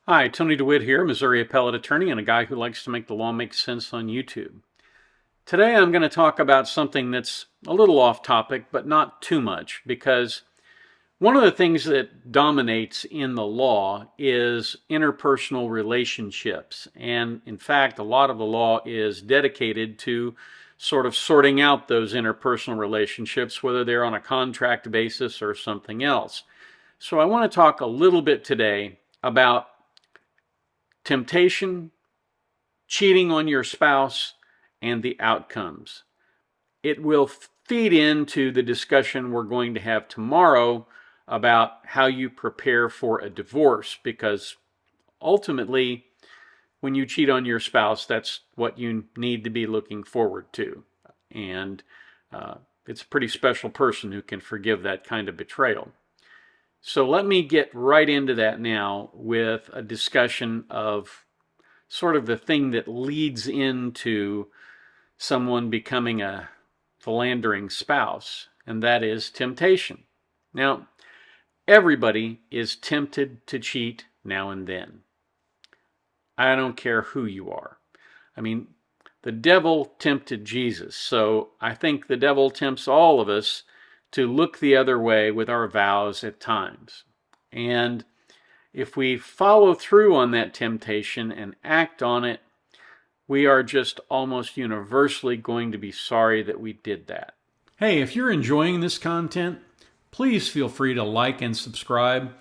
Hi, Tony DeWitt here, Missouri appellate attorney and a guy who likes to make the law make sense on YouTube. Today I'm going to talk about something that's a little off topic, but not too much, because one of the things that dominates in the law is interpersonal relationships. And in fact, a lot of the law is dedicated to sort of sorting out those interpersonal relationships, whether they're on a contract basis or something else. So I want to talk a little bit today about temptation, cheating on your spouse, and the outcomes. It will feed into the discussion we're going to have tomorrow about how you prepare for a divorce, because ultimately, when you cheat on your spouse, that's what you need to be looking forward to. And it's a pretty special person who can forgive that kind of betrayal. So let me get right into that now with a discussion of sort of the thing that leads into someone becoming a philandering spouse, and that is temptation. Now, everybody is tempted to cheat now and then. I don't care who you are. I mean, the devil tempted Jesus, so I think the devil tempts all of us to look the other way with our vows at times. And if we follow through on that temptation and act on it, we are just almost universally going to be sorry that we did that. Hey, if you're enjoying this content, please feel free to like and subscribe.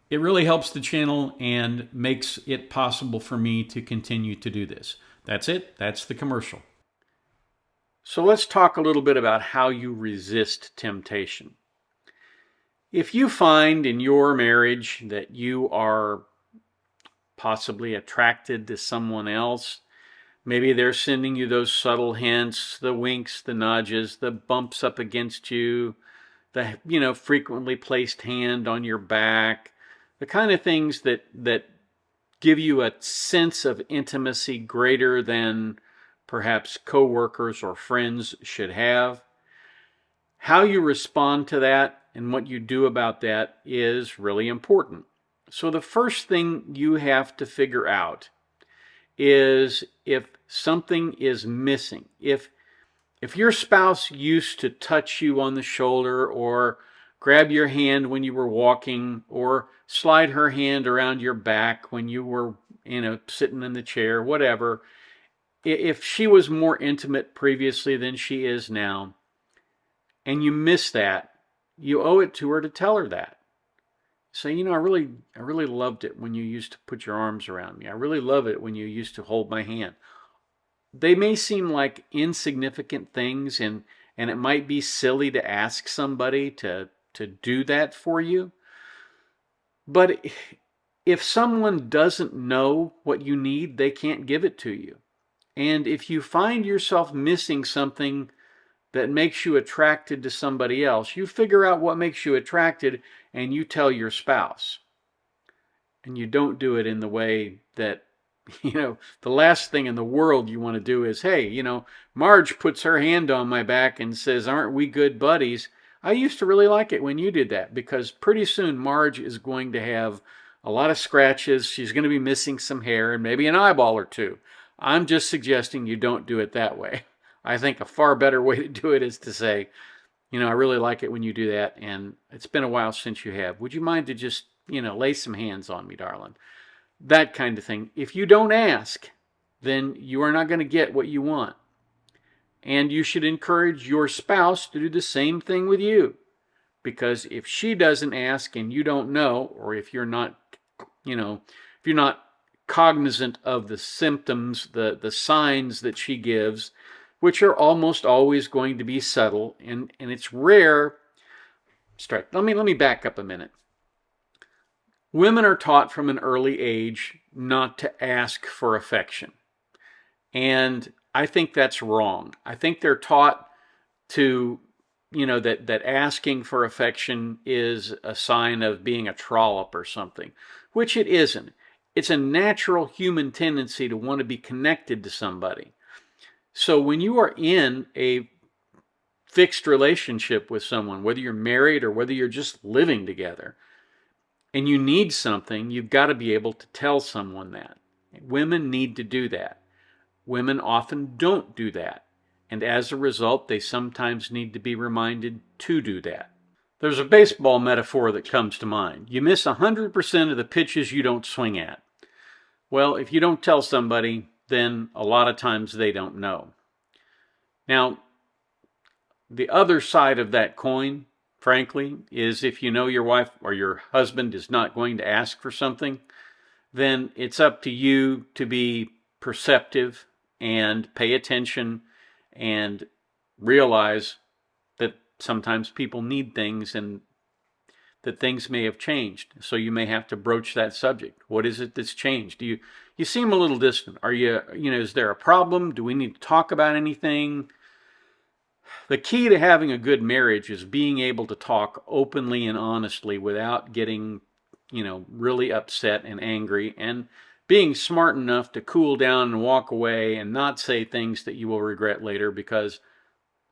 It really helps the channel and makes it possible for me to continue to do this. That's it. That's the commercial. So let's talk a little bit about how you resist temptation. If you find in your marriage that you are possibly attracted to someone else, maybe they're sending you those subtle hints, the winks, the nudges, the bumps up against you, the frequently placed hand on your back, the kind of things that give you a sense of intimacy greater than perhaps coworkers or friends should have. How you respond to that and what you do about that is really important. So the first thing you have to figure out is if something is missing. If your spouse used to touch you on the shoulder or grab your hand when you were walking or slide her hand around your back when you were, sitting in the chair, whatever, if she was more intimate previously than she is now, and you miss that, you owe it to her to tell her that. Say, I really loved it when you used to put your arms around me. I really love it when you used to hold my hand. They may seem like insignificant things, and it might be silly to ask somebody to do that for you. But if someone doesn't know what you need, they can't give it to you. And if you find yourself missing something that makes you attracted to somebody else, you figure out what makes you attracted and you tell your spouse. And you don't do it in the way that, the last thing in the world you want to do is, hey, Marge puts her hand on my back and says, aren't we good buddies? I used to really like it when you did that, because pretty soon Marge is going to have a lot of scratches. She's going to be missing some hair and maybe an eyeball or two. I'm just suggesting you don't do it that way. I think a far better way to do it is to say, I really like it when you do that, and it's been a while since you have. Would you mind to just, lay some hands on me, darling? That kind of thing. If you don't ask, then you are not going to get what you want. And you should encourage your spouse to do the same thing with you. Because if she doesn't ask and you don't know, or if you're not, if you're not cognizant of the symptoms, the signs that she gives, which are almost always going to be subtle, and it's rare. Let me back up a minute. Women are taught from an early age not to ask for affection. And I think that's wrong. I think they're taught to, that asking for affection is a sign of being a trollop or something, which it isn't. It's a natural human tendency to want to be connected to somebody. So when you are in a fixed relationship with someone, whether you're married or whether you're just living together, and you need something, you've got to be able to tell someone that. Women need to do that. Women often don't do that. And as a result, they sometimes need to be reminded to do that. There's a baseball metaphor that comes to mind. You miss 100% of the pitches you don't swing at. Well, if you don't tell somebody, then a lot of times they don't know. Now, the other side of that coin, frankly, is if you know your wife or your husband is not going to ask for something, then it's up to you to be perceptive and pay attention and realize that sometimes people need things and that things may have changed. So you may have to broach that subject. What is it that's changed? You seem a little distant. Is there a problem? Do we need to talk about anything? The key to having a good marriage is being able to talk openly and honestly without getting, really upset and angry, and being smart enough to cool down and walk away and not say things that you will regret later, because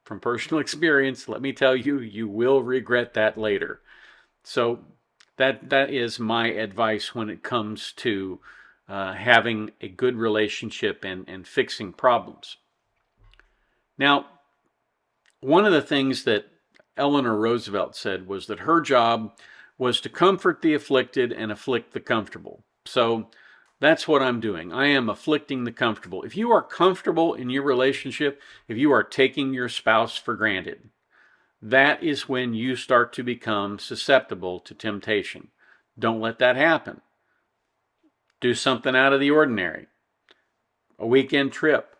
from personal experience, let me tell you, you will regret that later. So that is my advice when it comes to having a good relationship and fixing problems. Now, one of the things that Eleanor Roosevelt said was that her job was to comfort the afflicted and afflict the comfortable. So that's what I'm doing. I am afflicting the comfortable. If you are comfortable in your relationship, if you are taking your spouse for granted, that is when you start to become susceptible to temptation. Don't let that happen. Do something out of the ordinary. A weekend trip.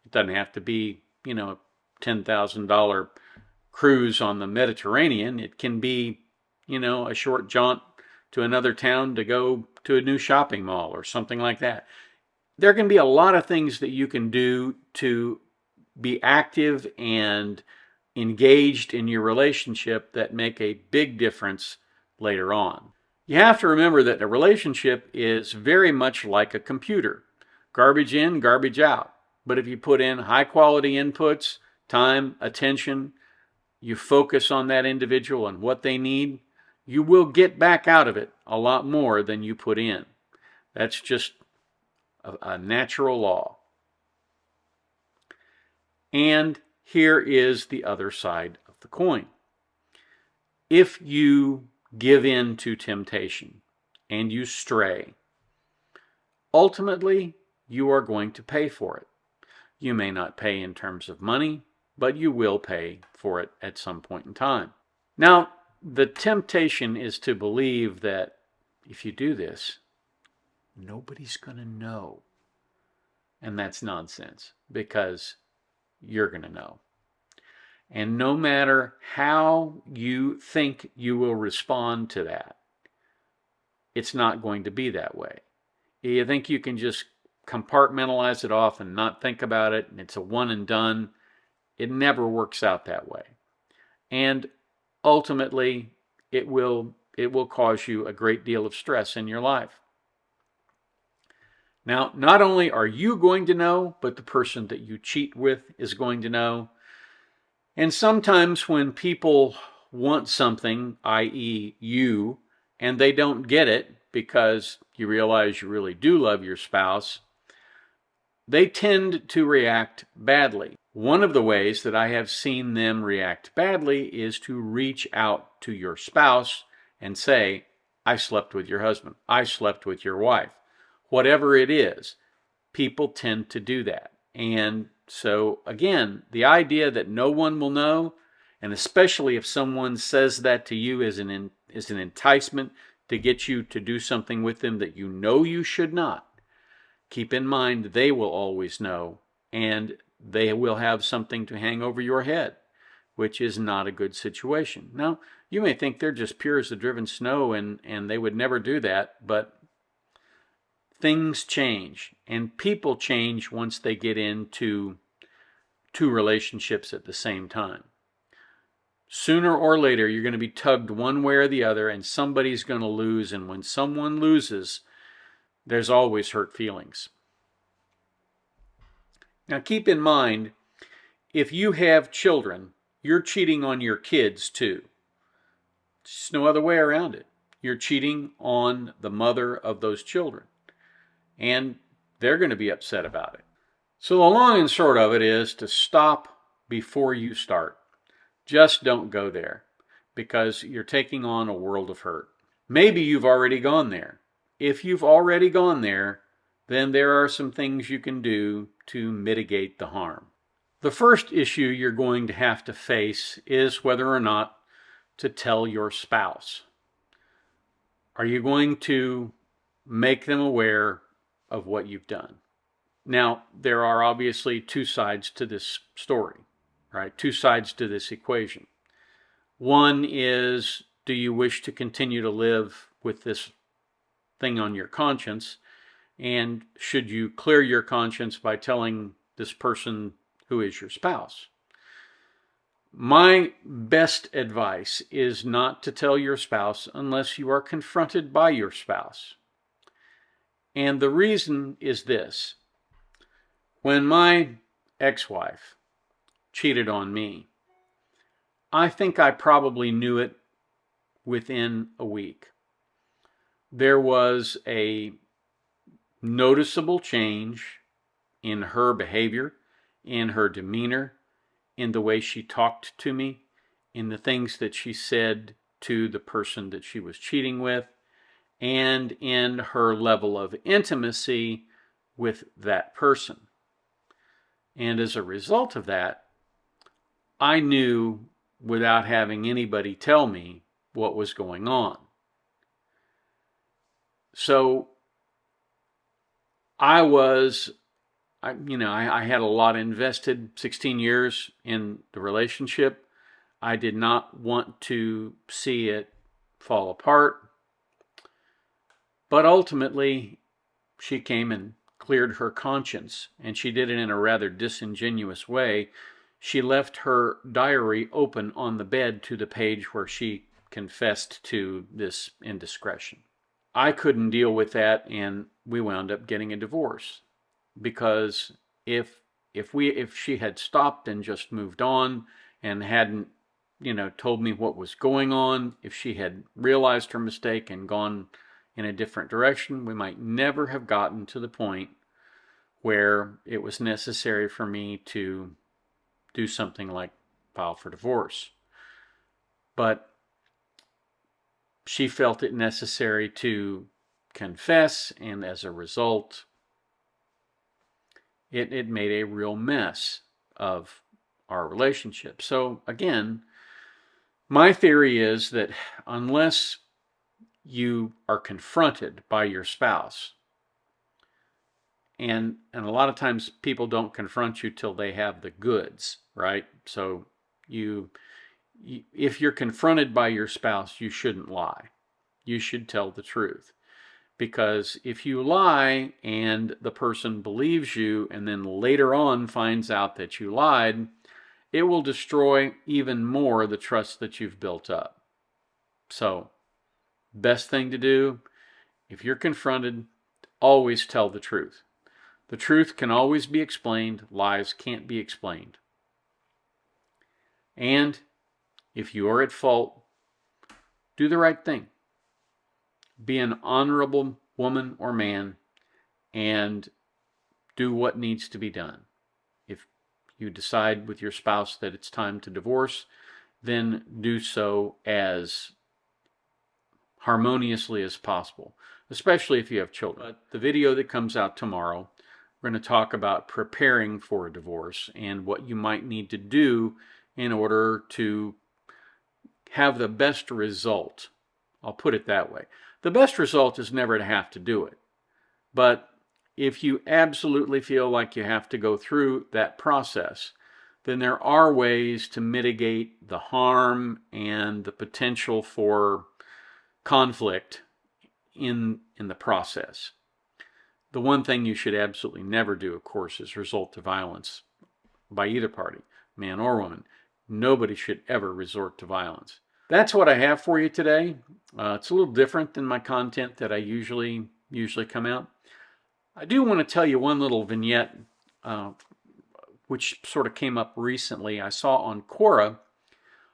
It doesn't have to be, $10,000 cruise on the Mediterranean. It can be, a short jaunt to another town to go to a new shopping mall or something like that. There can be a lot of things that you can do to be active and engaged in your relationship that make a big difference later on. You have to remember that a relationship is very much like a computer. Garbage in, garbage out. But if you put in high quality inputs, time, attention, you focus on that individual and what they need, you will get back out of it a lot more than you put in. That's just a natural law. And here is the other side of the coin. If you give in to temptation and you stray, ultimately you are going to pay for it. You may not pay in terms of money, but you will pay for it at some point in time. Now, the temptation is to believe that if you do this, nobody's going to know. And that's nonsense, because you're going to know. And no matter how you think you will respond to that, it's not going to be that way. You think you can just compartmentalize it off and not think about it, and it's a one and done. It never works out that way. And ultimately, it will cause you a great deal of stress in your life. Now, not only are you going to know, but the person that you cheat with is going to know. And sometimes when people want something, i.e. you, and they don't get it because you realize you really do love your spouse, they tend to react badly. One of the ways that I have seen them react badly is to reach out to your spouse and say, I slept with your husband. I slept with your wife. Whatever it is, people tend to do that. And so, again, the idea that no one will know, and especially if someone says that to you as an enticement to get you to do something with them that you know you should not, keep in mind they will always know, and they will have something to hang over your head, which is not a good situation. Now, you may think they're just pure as the driven snow and they would never do that, but things change, and people change once they get into two relationships at the same time. Sooner or later, you're going to be tugged one way or the other, and somebody's going to lose, and when someone loses, there's always hurt feelings. Now keep in mind, if you have children, you're cheating on your kids too. There's no other way around it. you're cheating on the mother of those children, and they're going to be upset about it. So the long and short of it is to stop before you start. Just don't go there, because you're taking on a world of hurt. Maybe you've already gone there. If you've already gone there, then there are some things you can do to mitigate the harm. The first issue you're going to have to face is whether or not to tell your spouse. Are you going to make them aware of what you've done? Now, there are obviously two sides to this story, right? Two sides to this equation. One is, do you wish to continue to live with this thing on your conscience? And should you clear your conscience by telling this person who is your spouse? My best advice is not to tell your spouse unless you are confronted by your spouse. And the reason is this. When my ex-wife cheated on me, I think I probably knew it within a week. There was a noticeable change in her behavior, in her demeanor, in the way she talked to me, in the things that she said to the person that she was cheating with, and in her level of intimacy with that person. And as a result of that, I knew without having anybody tell me what was going on. So I had a lot invested, 16 years in the relationship. I did not want to see it fall apart. But ultimately, she came and cleared her conscience, and she did it in a rather disingenuous way. She left her diary open on the bed to the page where she confessed to this indiscretion. I couldn't deal with that, and we wound up getting a divorce. Because if she had stopped and just moved on and hadn't, told me what was going on, if she had realized her mistake and gone in a different direction, we might never have gotten to the point where it was necessary for me to do something like file for divorce. But she felt it necessary to confess, and as a result, it made a real mess of our relationship. So again, my theory is that unless you are confronted by your spouse, and a lot of times people don't confront you till they have the goods, right? So if you're confronted by your spouse, you shouldn't lie. You should tell the truth. Because if you lie and the person believes you and then later on finds out that you lied, it will destroy even more the trust that you've built up. So, best thing to do, if you're confronted, always tell the truth. The truth can always be explained. Lies can't be explained. And if you are at fault, do the right thing. Be an honorable woman or man and do what needs to be done. If you decide with your spouse that it's time to divorce, then do so as harmoniously as possible, especially if you have children. But the video that comes out tomorrow, we're going to talk about preparing for a divorce and what you might need to do in order to have the best result. I'll put it that way. The best result is never to have to do it. But if you absolutely feel like you have to go through that process, then there are ways to mitigate the harm and the potential for conflict in the process. The one thing you should absolutely never do, of course, is resort to violence by either party, man or woman. Nobody should ever resort to violence. That's what I have for you today. It's a little different than my content that I usually come out. I do want to tell you one little vignette which sort of came up recently. I saw on Quora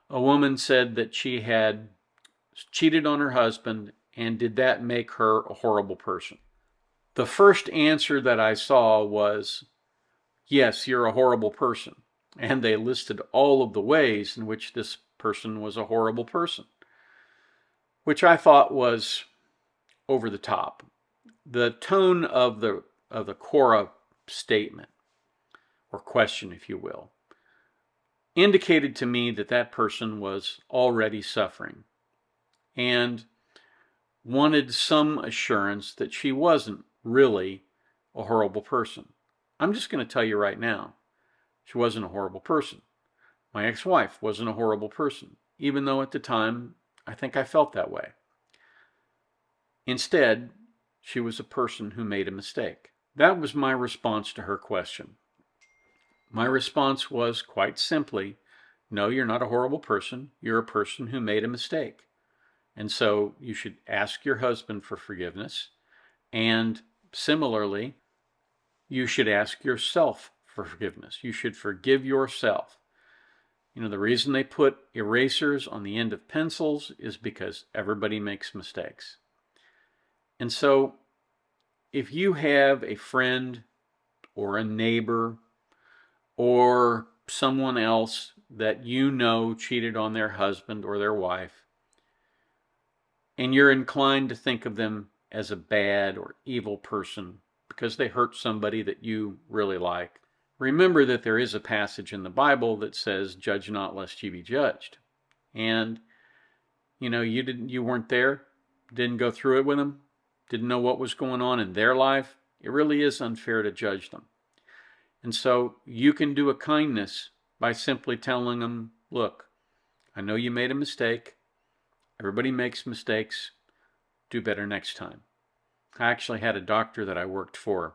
a woman said that she had cheated on her husband And did that make her a horrible person? The first answer that I saw was, yes, you're a horrible person. And they listed all of the ways in which this person was a horrible person, which I thought was over the top. The tone of the Quora statement, or question, if you will, indicated to me that that person was already suffering and wanted some assurance that she wasn't really a horrible person. I'm just going to tell you right now, she wasn't a horrible person. My ex-wife wasn't a horrible person, even though at the time I think I felt that way. Instead, she was a person who made a mistake. That was my response to her question. My response was quite simply, no, you're not a horrible person. You're a person who made a mistake. And so you should ask your husband for forgiveness. And similarly, you should ask yourself for forgiveness. You should forgive yourself. You know, the reason they put erasers on the end of pencils is because everybody makes mistakes. And so if you have a friend or a neighbor or someone else that you know cheated on their husband or their wife, and you're inclined to think of them as a bad or evil person because they hurt somebody that you really like, remember that there is a passage in the Bible that says, "Judge not lest ye be judged." And you weren't there, didn't go through it with them, didn't know what was going on in their life. It really is unfair to judge them. And so you can do a kindness by simply telling them, look, I know you made a mistake. Everybody makes mistakes. Do better next time. I actually had a doctor that I worked for.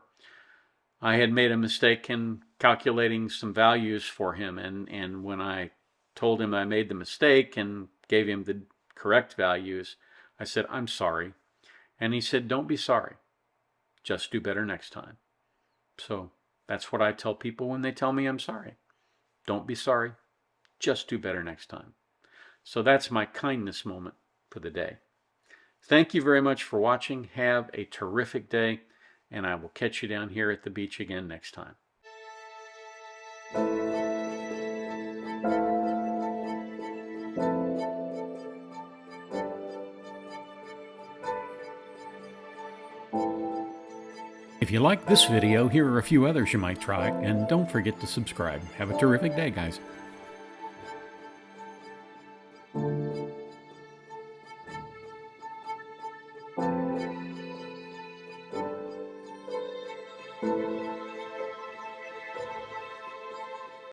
I had made a mistake in calculating some values for him, and when I told him I made the mistake and gave him the correct values, I said, I'm sorry. And he said, don't be sorry. Just do better next time. So that's what I tell people when they tell me I'm sorry. Don't be sorry. Just do better next time. So that's my kindness moment for the day. Thank you very much for watching. Have a terrific day, and I will catch you down here at the beach again next time. If you like this video, here are a few others you might try, and don't forget to subscribe. Have a terrific day, guys.